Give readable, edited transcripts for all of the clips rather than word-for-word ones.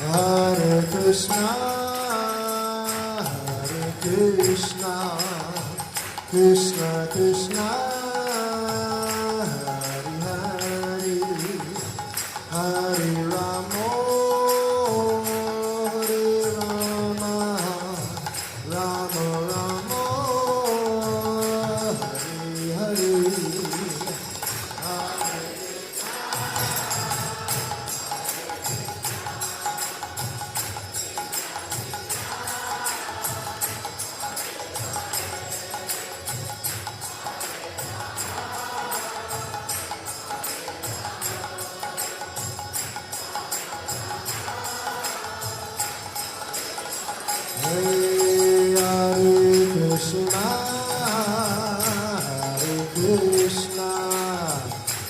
Hare Krishna, Krishna Krishna, Hare Hare, Hare Rama, Rama Rama, Hare Hare.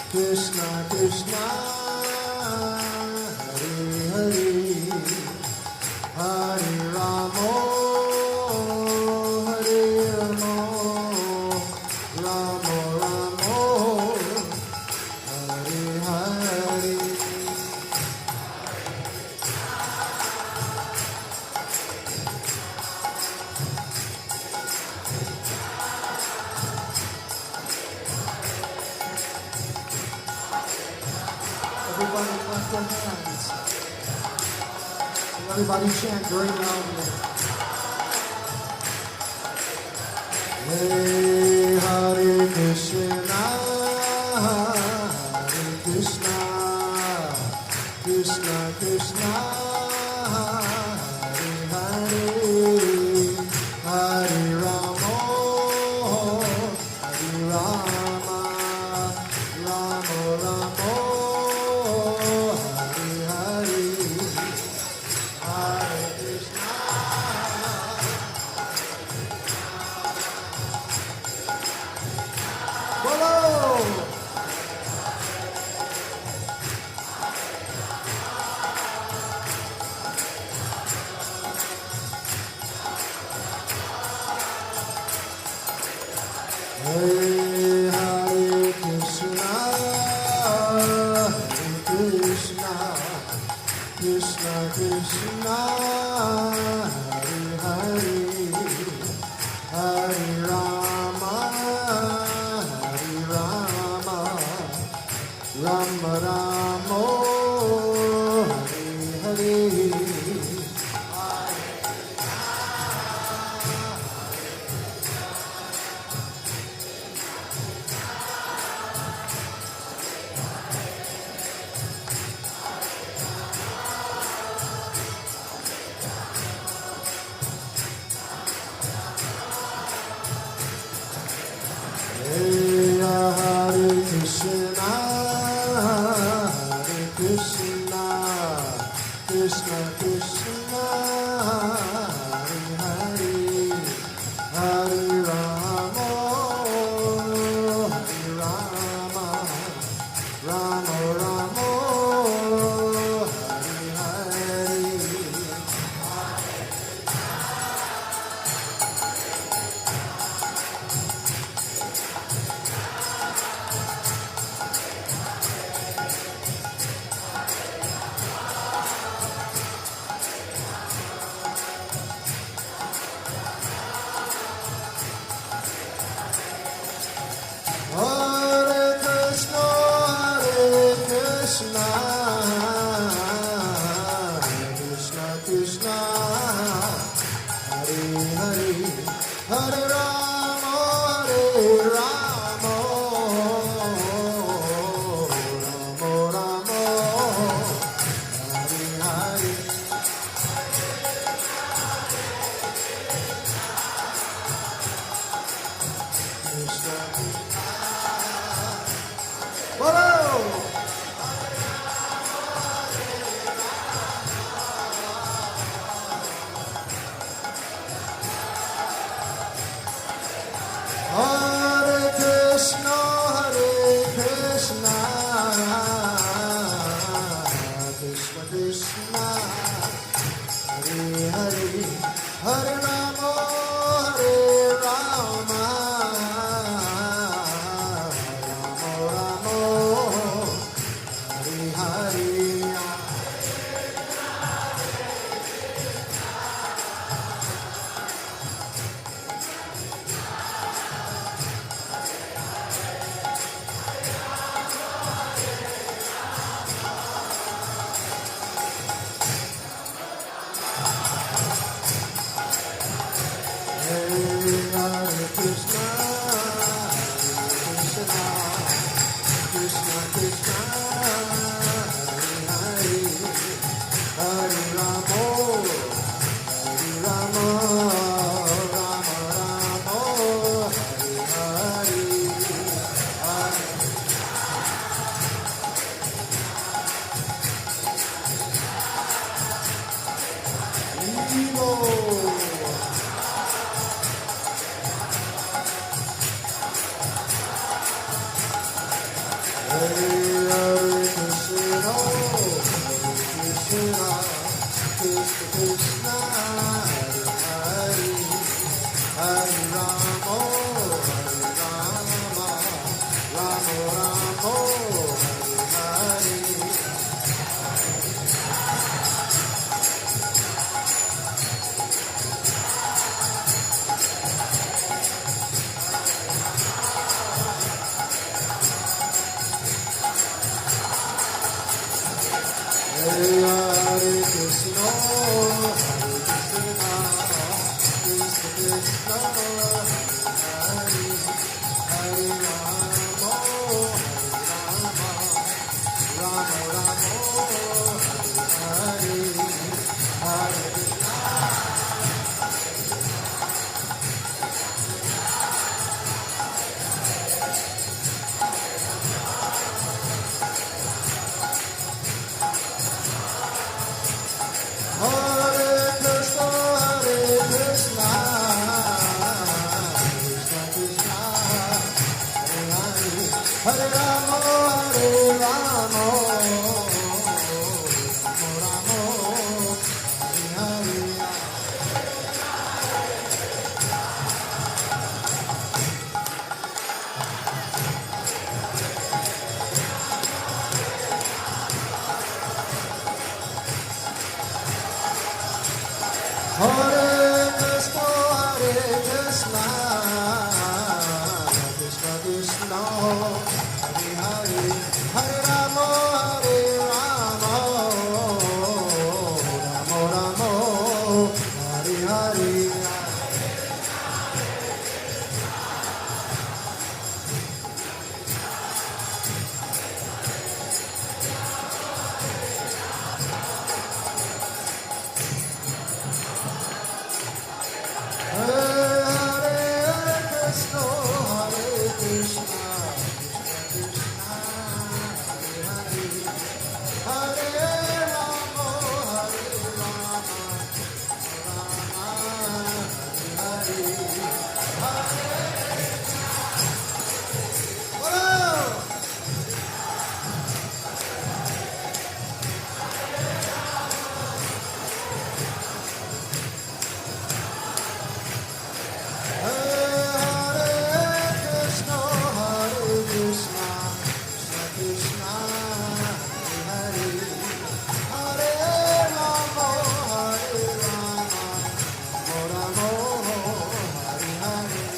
Krishna Krishna, Hare Hare, Hare Rama, Rama Rama, Hare Hare. Everybody clap your hands. Everybody chant very loudly. Hey, Hare Krishna, Krishna Krishna, Hare Hare, Hare Rama, Hare Rama, Rama Rama. Hare Hare Krishna, Krishna Krishna, Hare Hare, Hare Rama, Rama Rama, Hare Hare. Hare Krishna, Krishna Krishna, Hare Hare, Hare Rama, Rama Rama, Hare Hare. Hare Krishna, Krishna Krishna, Hare Hare, Hare Rama, Rama Rama, Hare Hare. Krishna Follow! Hare Hare Rama Hare Rama Rama Rama Hare Hare Hare Krishna, Krishna Krishna, Hare Hare, Hare Rama, Hare Rama, Rama Rama, Hare Hare, Hare Evo. Hare Krishna, Krishna Krishna, Hare Hare, Hare Rama, Hare Rama, Rama Rama, Hare Hare. Hare Krishna, Krishna Krishna, Hare Hare, Rama, Rama Rama, Hare Hare. Hare Krishna, Krishna Krishna, Hare Rama, Hare Rama, Rama Rama, Hare Hare. Hare Krishna, Krishna Krishna, Hare Hare, Hare Rama, Hare Rama, Rama Rama, Hare Hare.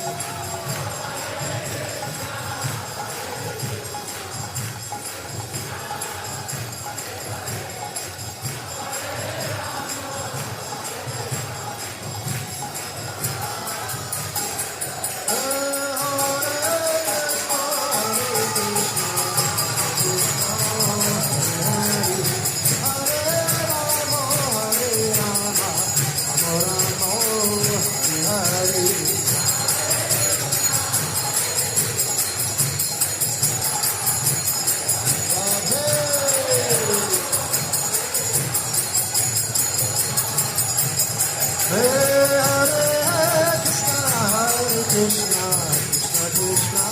Krishna, Krishna Krishna,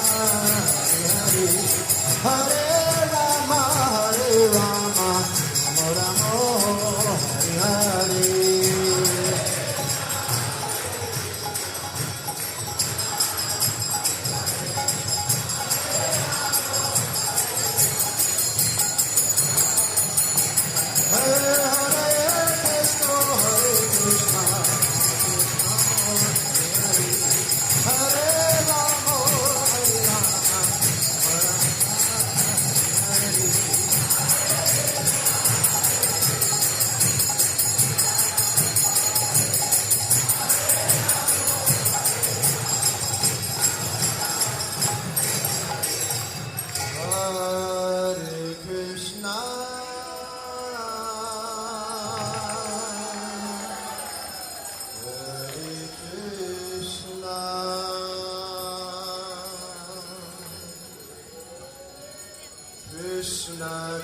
Hare Hare, Hare Rama, Hare Rama, Rama Rama, Hare Hare.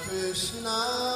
Krishna